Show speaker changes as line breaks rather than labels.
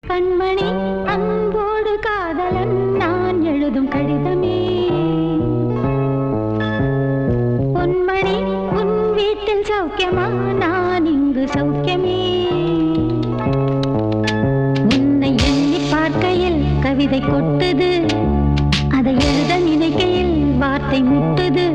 கண்மணி அன்போடு காதலன் நான் எழுதும் கடிதமே. பொன்மணி உன் வீட்டில் சௌக்கியமா, நான் இங்கு சௌக்கியமே. உன்னை எண்ணி பார்க்கையில் கவிதை கொட்டுது, அதை எழுத நினைக்கையில் வார்த்தை முட்டுது.